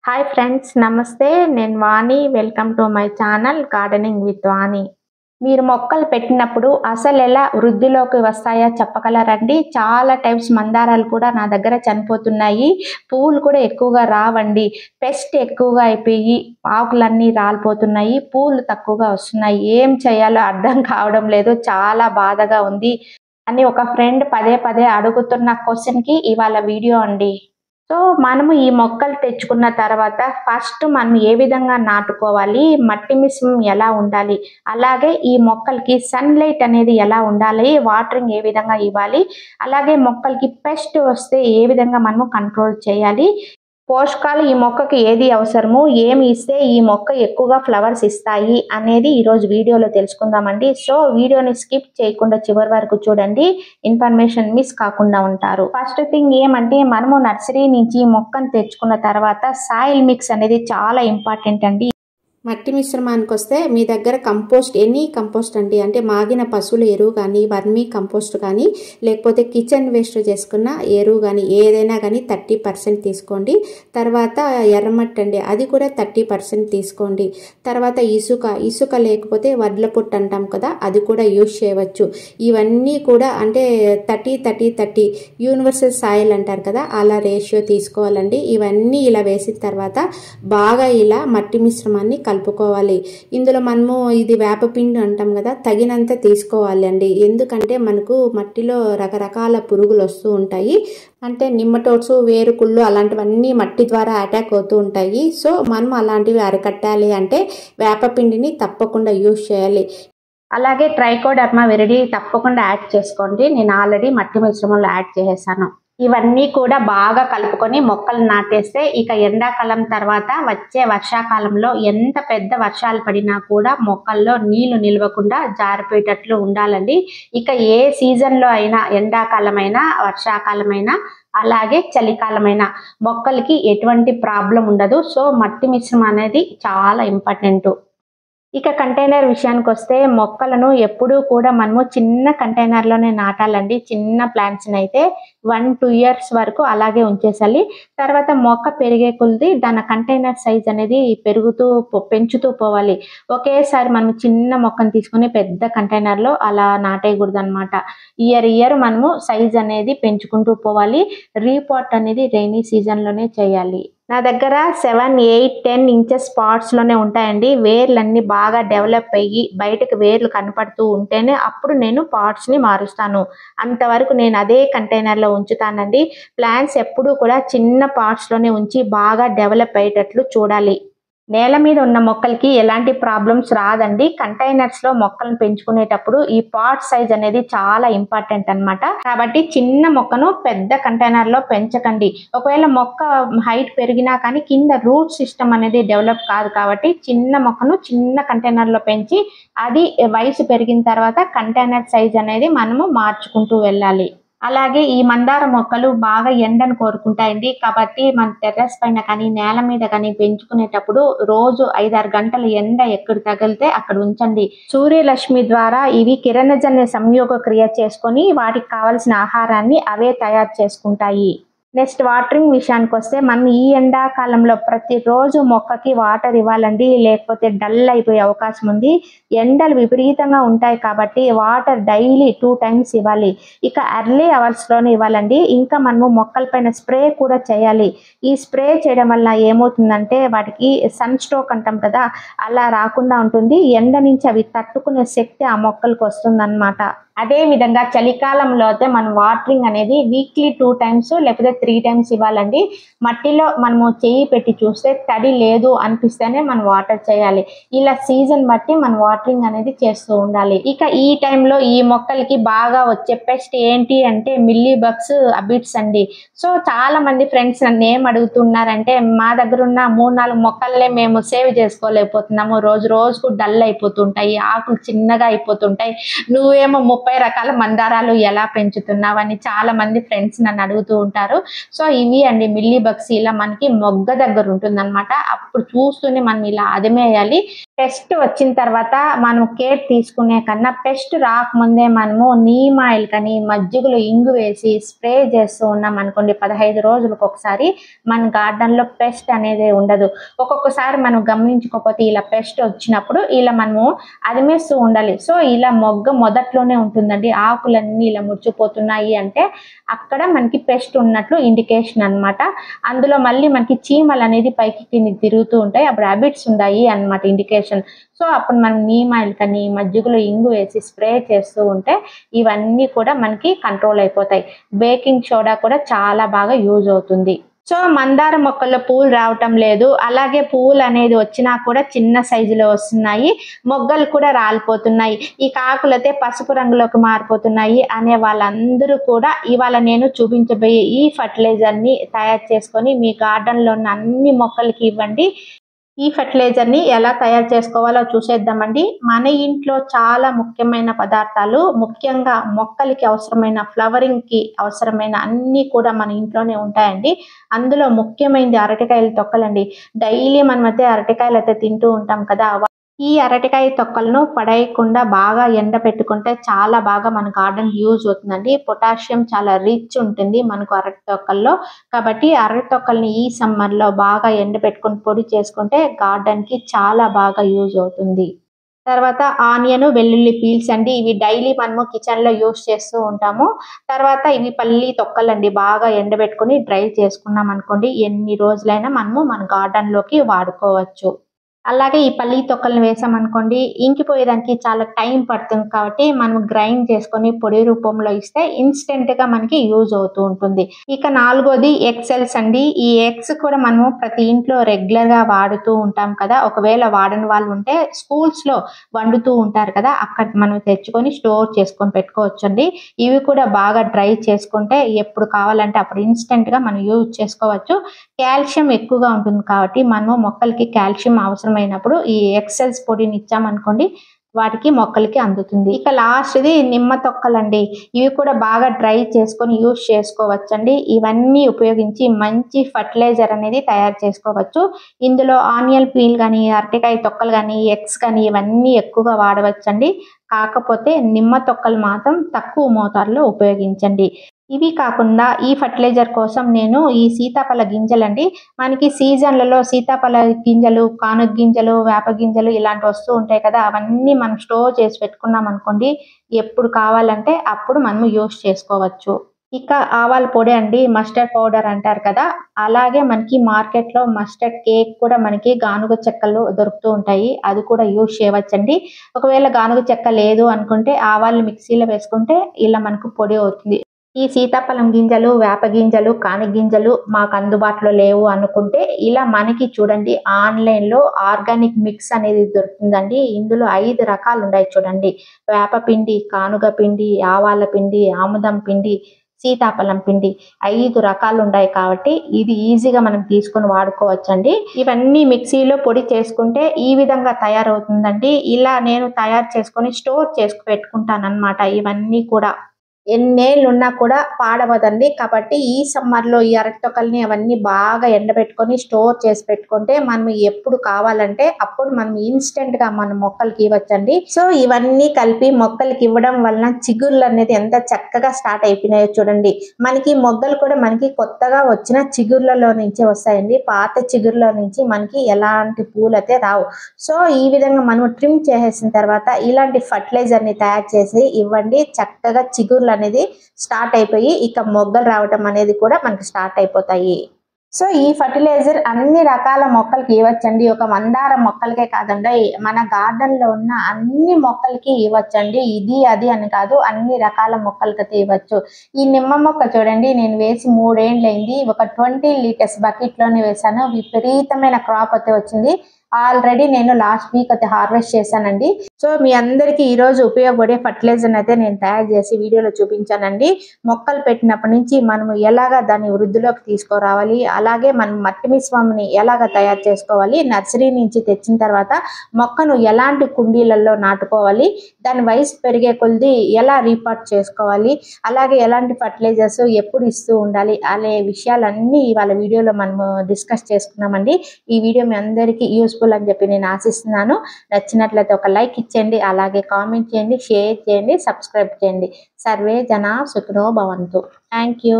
Hi friends, నమస్తే. నేను Vani. Welcome to my channel gardening with Vani. మీరు మొక్కలు పెట్టినప్పుడు అసలు ఎలా వృద్ధిలోకి వస్తాయో చెప్పగలరండి? చాలా టైప్స్ మందారాలు కూడా నా దగ్గర చనిపోతున్నాయి. పువ్వులు కూడా ఎక్కువగా రావండి. పెస్ట్ ఎక్కువగా అయిపోయి ఆకులన్నీ రాలిపోతున్నాయి. పూలు తక్కువగా వస్తున్నాయి. ఏం చేయాలో అర్థం కావడం లేదు. చాలా బాధగా ఉంది అని ఒక ఫ్రెండ్ పదే పదే అడుగుతున్న క్వశ్చన్కి ఇవాళ వీడియో అండి. సో మనము ఈ మొక్కలు తెచ్చుకున్న తర్వాత ఫస్ట్ మనం ఏ విధంగా నాటుకోవాలి, మట్టి మిశ్రమం ఎలా ఉండాలి, అలాగే ఈ మొక్కలకి సన్లైట్ అనేది ఎలా ఉండాలి, వాటరింగ్ ఏ విధంగా ఇవ్వాలి, అలాగే మొక్కలకి పెస్ట్ వస్తే ఏ విధంగా మనము కంట్రోల్ చేయాలి, పోషకాలు ఈ మొక్కకి ఏది అవసరము, ఏమి ఇస్తే ఈ మొక్క ఎక్కువగా ఫ్లవర్స్ ఇస్తాయి అనేది ఈరోజు వీడియోలో తెలుసుకుందామండి. సో వీడియోని స్కిప్ చేయకుండా చివరి వరకు చూడండి, ఇన్ఫర్మేషన్ మిస్ కాకుండా ఉంటారు. ఫస్ట్ థింగ్ ఏమంటే, మనము నర్సరీ నుంచి మొక్కను తెచ్చుకున్న తర్వాత సాయిల్ మిక్స్ అనేది చాలా ఇంపార్టెంట్ అండి. మట్టి మిశ్రమానికి వస్తే మీ దగ్గర కంపోస్ట్, ఎనీ కంపోస్ట్ అండి, అంటే మాగిన పశువుల ఎరువు కానీ, వర్మీ కంపోస్ట్ కానీ, లేకపోతే కిచెన్ వేస్ట్ చేసుకున్న ఎరువు కానీ, ఏదైనా కానీ 30% తీసుకోండి. తర్వాత ఎర్రమట్టి అండి, అది కూడా 30% తీసుకోండి. తర్వాత ఇసుక లేకపోతే వడ్ల పొట్టు అంటాం కదా, అది కూడా యూజ్ చేయవచ్చు. ఇవన్నీ కూడా అంటే 30-30-30 యూనివర్సల్ సాయిల్ అంటారు కదా, అలా రేషియో తీసుకోవాలండి. ఇవన్నీ ఇలా వేసిన తర్వాత బాగా ఇలా మట్టి మిశ్రమాన్ని కలుపుకోవాలి. ఇందులో మనము ఇది వేపపిండి అంటాం కదా, తగినంత తీసుకోవాలి అండి. ఎందుకంటే మనకు మట్టిలో రకరకాల పురుగులు వస్తూ ఉంటాయి. అంటే నిమ్మటోడ్స్, వేరుకుళ్ళు అలాంటివన్నీ మట్టి ద్వారా అటాక్ అవుతూ ఉంటాయి. సో మనం అలాంటివి అరికట్టాలి అంటే వేపపిండిని తప్పకుండా యూజ్ చేయాలి. అలాగే ట్రైకోడర్మా విరిడి తప్పకుండా యాడ్ చేసుకోండి. నేను ఆల్రెడీ మట్టి మిశ్రమంలో యాడ్ చేసేసాను. ఇవన్నీ కూడా బాగా కలుపుకొని మొక్కలు నాటేస్తే ఇక ఎండాకాలం తర్వాత వచ్చే వర్షాకాలంలో ఎంత పెద్ద వర్షాలు పడినా కూడా మొక్కల్లో నీళ్లు నిలవకుండా జారిపోయేటట్లు ఉండాలండి. ఇక ఏ సీజన్లో అయినా, ఎండాకాలమైనా, వర్షాకాలమైనా, అలాగే చలికాలమైనా మొక్కలకి ఎటువంటి ప్రాబ్లం ఉండదు. సో మట్టి మిశ్రమం అనేది చాలా ఇంపార్టెంట్. ఇక కంటైనర్ విషయానికి వస్తే, మొక్కలను ఎప్పుడూ కూడా మనము చిన్న కంటైనర్లోనే నాటాలండి. చిన్న ప్లాంట్స్ని అయితే 1-2 ఇయర్స్ వరకు అలాగే ఉంచేసాలి. తర్వాత మొక్క పెరిగే కొద్దీ దాని కంటైనర్ సైజ్ అనేది పెంచుతూ పోవాలి. ఒకేసారి మనం చిన్న మొక్కను తీసుకొని పెద్ద కంటైనర్లో అలా నాటేయకూడదు అనమాట. ఇయర్ మనము సైజ్ అనేది పెంచుకుంటూ పోవాలి. రీపాట్ అనేది రైనీ సీజన్లోనే చేయాలి. నా దగ్గర 7-8-10 ఇంచెస్ పాట్స్లోనే ఉంటాయండి. వేర్లన్నీ బాగా డెవలప్ అయ్యి బయటకు వేర్లు కనపడుతూ ఉంటేనే అప్పుడు నేను పాట్స్ని మారుస్తాను. అంతవరకు నేను అదే కంటైనర్లో ఉంచుతానండి. ప్లాంట్స్ ఎప్పుడూ కూడా చిన్న పాట్స్లోనే ఉంచి బాగా డెవలప్ అయ్యేటట్లు చూడాలి. నేల మీద ఉన్న మొక్కలకి ఎలాంటి ప్రాబ్లమ్స్ రాదండి. కంటైనర్స్లో మొక్కలను పెంచుకునేటప్పుడు ఈ పాట్ సైజ్ అనేది చాలా ఇంపార్టెంట్ అనమాట. కాబట్టి చిన్న మొక్కను పెద్ద కంటైనర్లో పెంచకండి. ఒకవేళ మొక్క హైట్ పెరిగినా కానీ కింద రూట్ సిస్టమ్ అనేది డెవలప్ కాదు. కాబట్టి చిన్న మొక్కను చిన్న కంటైనర్లో పెంచి అది వయసు పెరిగిన తర్వాత కంటైనర్ సైజ్ అనేది మనము మార్చుకుంటూ వెళ్ళాలి. అలాగే ఈ మందార మొక్కలు బాగా ఎండను కోరుకుంటాయండి. కాబట్టి మన టెర్రస్ పైన కానీ, నేల మీద కానీ పెంచుకునేటప్పుడు రోజు 5-6 గంటల ఎండ ఎక్కడ తగిలితే అక్కడ ఉంచండి. సూర్యరశ్మి ద్వారా ఇవి కిరణజన్య సంయోగ క్రియ చేసుకొని వాటికి కావలసిన ఆహారాన్ని అవే తయారు చేసుకుంటాయి. నెక్స్ట్ వాటరింగ్ విషయానికి వస్తే, మనం ఈ ఎండాకాలంలో ప్రతిరోజు మొక్కకి వాటర్ ఇవ్వాలండి. లేకపోతే డల్ అయిపోయే అవకాశం ఉంది. ఎండలు విపరీతంగా ఉంటాయి కాబట్టి వాటర్ డైలీ 2 times ఇవ్వాలి. ఇక ఎర్లీ అవర్స్లోనే ఇవ్వాలండి. ఇంకా మనము మొక్కల పైన స్ప్రే కూడా చేయాలి. ఈ స్ప్రే చేయడం వల్ల ఏమవుతుందంటే వాటికి సన్ స్ట్రోక్ అంటాం కదా, అలా రాకుండా ఉంటుంది. ఎండ నుంచి అవి తట్టుకునే శక్తి ఆ మొక్కలకు వస్తుందన్నమాట. అదే విధంగా చలికాలంలో అయితే మనం వాటరింగ్ అనేది వీక్లీ 2 times లేకపోతే 3 times ఇవ్వాలండి. మట్టిలో మనము చెయ్యి పెట్టి చూస్తే తడి లేదు అనిపిస్తేనే మనం వాటర్ చేయాలి. ఇలా సీజన్ బట్టి మనం వాటరింగ్ అనేది చేస్తూ ఉండాలి. ఇక ఈ టైంలో ఈ మొక్కలకి బాగా వచ్చే పెస్ట్ ఏంటి అంటే మిల్లీ బగ్స్, అబిడ్స్ అండి. సో చాలా మంది ఫ్రెండ్స్ నన్ను ఏం అడుగుతున్నారంటే, మా దగ్గర ఉన్న 3-4 మొక్కల్నే మేము సేవ్ చేసుకోలేకపోతున్నాము, రోజుకు డల్ అయిపోతుంటాయి, ఆకులు చిన్నగా అయిపోతుంటాయి, నువ్వేమో 30 రకాల మందారాలు ఎలా పెంచుతున్నావు అని చాలా మంది ఫ్రెండ్స్ నన్ను అడుగుతూ ఉంటారు. సో ఇవి అండి మిల్లీ బగ్స్. ఇలా మనకి మొగ్గ దగ్గర ఉంటుందన్నమాట. అప్పుడు చూస్తూనే మనం ఇలా అదిమేయాలి. పెస్ట్ వచ్చిన తర్వాత మనం కేర్ తీసుకునే కన్నా పెస్ట్ రాకముందే మనము నీమ్ ఆయిల్ కానీ మజ్జిగలో ఇంగు వేసి స్ప్రే చేస్తూ ఉన్నాం అనుకోండి 15 రోజులకు ఒకసారి మన గార్డెన్లో పెస్ట్ అనేది ఉండదు. ఒక్కొక్కసారి మనం గమనించుకోకపోతే ఇలా పెస్ట్ వచ్చినప్పుడు ఇలా మనము అదిమేస్తూ ఉండాలి. సో ఇలా మొగ్గ మొదట్లోనే ఉంటుందండి, ఆకులన్నీ ఇలా ముడిచిపోతున్నాయి అంటే అక్కడ మనకి పెస్ట్ ఉన్నట్లు ఇండికేషన్ అన్నమాట. అందులో మళ్ళీ మనకి చీమలు అనేది పైకి కిందికి తిరుగుతూ ఉంటాయి, అప్పుడు హ్యాబిట్స్ ఉన్నాయి అన్నమాట ఇండికేషన్. సో అప్పుడు మనం నీమ్ ఆయిల్ కానీ మజ్జిగలో ఇంగు వేసి స్ప్రే చేస్తూ ఉంటే ఇవన్నీ కూడా మనకి కంట్రోల్ అయిపోతాయి. బేకింగ్ సోడా కూడా చాలా బాగా యూజ్ అవుతుంది. సో మందార మొక్కల్లో పూలు రావటం లేదు, అలాగే పూలు అనేది వచ్చినా కూడా చిన్న సైజులో వస్తున్నాయి, మొగ్గలు కూడా రాలిపోతున్నాయి, ఈ కాకులైతే పసుపు రంగులోకి మారిపోతున్నాయి అనే వాళ్ళందరూ కూడా ఇవాళ నేను చూపించబోయే ఈ ఫర్టిలైజర్ని తయారు చేసుకొని మీ గార్డెన్లో ఉన్న అన్ని మొక్కలకి ఇవ్వండి. ఈ ఫర్టిలైజర్ని ఎలా తయారు చేసుకోవాలో చూసేద్దామండి. మన ఇంట్లో చాలా ముఖ్యమైన పదార్థాలు, ముఖ్యంగా మొక్కలకి అవసరమైన ఫ్లవరింగ్కి అవసరమైన అన్నీ కూడా మన ఇంట్లోనే ఉంటాయండి. అందులో ముఖ్యమైనది అరటికాయల తొక్కలండి. డైలీ మనమైతే అరటికాయలు అయితే తింటూ ఉంటాం కదా, ఈ అరటికాయ తొక్కలను పడేయకుండా బాగా ఎండబెట్టుకుంటే చాలా బాగా మన గార్డెన్ యూజ్ అవుతుందండి. పొటాషియం చాలా రిచ్ ఉంటుంది మనకు అరటి తొక్కల్లో, కాబట్టి అరటి తొక్కల్ని ఈ సమ్మర్లో బాగా ఎండబెట్టుకొని పొడి చేసుకుంటే గార్డెన్కి చాలా బాగా యూజ్ అవుతుంది. తర్వాత ఆనియన్ వెల్లుల్లి పీల్స్ అండి, ఇవి డైలీ మనము కిచెన్లో యూజ్ చేస్తూ ఉంటాము. తర్వాత ఇవి పల్లి తొక్కలండి, బాగా ఎండబెట్టుకొని డ్రై చేసుకున్నాం అనుకోండి ఎన్ని రోజులైనా మనము మన గార్డెన్లోకి వాడుకోవచ్చు. అలాగే ఈ పల్లి తొక్కలను వేసామనుకోండి ఇంకిపోయేదానికి చాలా టైం పడుతుంది, కాబట్టి మనం గ్రైండ్ చేసుకొని పొడి రూపంలో ఇస్తే ఇన్స్టెంట్గా మనకి యూజ్ అవుతూ ఉంటుంది. ఇక 4వది ఎగ్స్ అండి. ఈ ఎగ్స్ కూడా మనము ప్రతి ఇంట్లో రెగ్యులర్గా వాడుతూ ఉంటాం కదా, ఒకవేళ వాడని వాళ్ళు ఉంటే స్కూల్స్లో వండుతూ ఉంటారు కదా, అక్కడ మనం తెచ్చుకొని స్టోర్ చేసుకొని పెట్టుకోవచ్చు అండి. ఇవి కూడా బాగా డ్రై చేసుకుంటే ఎప్పుడు కావాలంటే అప్పుడు ఇన్స్టెంట్గా మనం యూజ్ చేసుకోవచ్చు. కాల్షియం ఎక్కువగా ఉంటుంది కాబట్టి మనము మొక్కలకి కాల్షియం అవసరమైనప్పుడు ఈ ఎక్సెల్స్ పొడిని ఇచ్చామనుకోండి వాటికి మొక్కలకి అందుతుంది. ఇక లాస్ట్ది నిమ్మ తొక్కలండి, ఇవి కూడా బాగా డ్రై చేసుకొని యూజ్ చేసుకోవచ్చండి. ఇవన్నీ ఉపయోగించి మంచి ఫర్టిలైజర్ అనేది తయారు చేసుకోవచ్చు. ఇందులో ఆనియన్ పీల్ కానీ అరటికాయ తొక్కలు కానీ ఎగ్స్ కానీ ఇవన్నీ ఎక్కువగా వాడవచ్చండి. కాకపోతే నిమ్మ తొక్కలు మాత్రం తక్కువ మోతాదులో ఉపయోగించండి. ఇవి కాకుండా ఈ ఫర్టిలైజర్ కోసం నేను ఈ సీతాఫల గింజలండి, మనకి సీజన్లలో సీతాఫల గింజలు, కానుగ గింజలు, వేప గింజలు ఇలాంటివి వస్తూ ఉంటాయి కదా, అవన్నీ మనం స్టోర్ చేసి పెట్టుకున్నాం అనుకోండి ఎప్పుడు కావాలంటే అప్పుడు మనం యూజ్ చేసుకోవచ్చు. ఇక ఆవాల పొడి అండి, మస్టర్డ్ పౌడర్ అంటారు కదా, అలాగే మనకి మార్కెట్లో మస్టర్డ్ కేక్ కూడా మనకి గానుగ చెక్కలు దొరుకుతూ ఉంటాయి, అది కూడా యూజ్ చేయవచ్చండి. ఒకవేళ గానుగ చెక్క లేదు అనుకుంటే ఆవాలు మిక్సీలో వేసుకుంటే ఇలా మనకు పొడి అవుతుంది. ఈ సీతాఫలం గింజలు, వేప గింజలు, కానుగ గింజలు మాకు అందుబాటులో లేవు అనుకుంటే ఇలా మనకి చూడండి ఆన్లైన్లో ఆర్గానిక్ మిక్స్ అనేది దొరుకుతుందండి. ఇందులో 5 రకాలు ఉన్నాయి చూడండి, వేప పిండి, కానుగ పిండి, ఆవాల పిండి, ఆముదం పిండి, సీతాఫలం పిండి, 5 రకాలు ఉన్నాయి కాబట్టి ఇది ఈజీగా మనం తీసుకొని వాడుకోవచ్చండి. ఇవన్నీ మిక్సీలో పొడి చేసుకుంటే ఈ విధంగా తయారవుతుందండి. ఇలా నేను తయారు చేసుకొని స్టోర్ చేసి పెట్టుకుంటాను అన్నమాట. ఇవన్నీ కూడా ఎన్నేళ్ళు ఉన్నా కూడా పాడవదండి, కాబట్టి ఈ సమ్మర్లో ఈ అరటి తొక్కల్ని అవన్నీ బాగా ఎండబెట్టుకొని స్టోర్ చేసి పెట్టుకుంటే మనం ఎప్పుడు కావాలంటే అప్పుడు మనం ఇన్స్టెంట్గా మన మొక్కలకి ఇవ్వచ్చండి. సో ఇవన్నీ కలిపి మొక్కలకి ఇవ్వడం వలన చిగుర్లు అనేది ఎంత చక్కగా స్టార్ట్ అయిపోయినాయో చూడండి. మనకి మొగ్గలు కూడా మనకి కొత్తగా వచ్చిన చిగుర్లలో నుంచే వస్తాయండి, పాత చిగుర్ల నుంచి మనకి ఎలాంటి పూలు అయితే రావు. సో ఈ విధంగా మనం ట్రిమ్ చేసేసిన తర్వాత ఇలాంటి ఫర్టిలైజర్ని తయారు చేసి ఇవ్వండి, చక్కగా చిగుర్లు అనేది స్టార్ట్ అయిపోయి ఇక మొగ్గలు రావటం అనేది కూడా మనకి స్టార్ట్ అయిపోతాయి. సో ఈ ఫర్టిలైజర్ అన్ని రకాల మొక్కలకి ఇవ్వచ్చండి, ఒక మందార మొక్కలకే కాదండి, మన గార్డెన్లో ఉన్న అన్ని మొక్కలకి ఇవ్వచ్చండి. ఇది అది అని కాదు, అన్ని రకాల మొక్కలకైతే ఇవ్వచ్చు. ఈ నిమ్మ మొక్క చూడండి, నేను వేసి 3 ఏళ్ళు అయింది, ఒక 20 లీటర్స్ బకెట్లోనే వేసాను, విపరీతమైన క్రాప్ అయితే వచ్చింది. ఆల్రెడీ నేను లాస్ట్ వీక్ అయితే హార్వెస్ట్ చేశానండి. సో మీ అందరికీ ఈరోజు ఉపయోగపడే ఫర్టిలైజర్ అయితే నేను తయారు చేసి వీడియోలో చూపించానండి. మొక్కలు పెట్టినప్పటి నుంచి మనము ఎలాగా దాన్ని వృద్ధిలోకి తీసుకురావాలి, అలాగే మనం మట్టి మిశ్రమాన్ని ఎలాగ తయారు చేసుకోవాలి, నర్సరీ నుంచి తెచ్చిన తర్వాత మొక్కను ఎలాంటి కుండీలలో నాటుకోవాలి, దాని వయసు పెరిగే కొద్ది ఎలా రీపార్ట్ చేసుకోవాలి, అలాగే ఎలాంటి ఫర్టిలైజర్స్ ఎప్పుడు ఇస్తూ ఉండాలి అనే విషయాలన్నీ ఇవాళ వీడియోలో మనము డిస్కస్ చేసుకున్నామండి. ఈ వీడియో మీ అందరికీ యూస్ఫుల్ యూస్ఫుల్ అని చెప్పి నేను ఆశిస్తున్నాను. నచ్చినట్లయితే ఒక లైక్ ఇచ్చేయండి, అలాగే కామెంట్ చేయండి, షేర్ చేయండి, సబ్స్క్రైబ్ చేయండి. సర్వే జనా సుఖినో భవంతు. Thank you.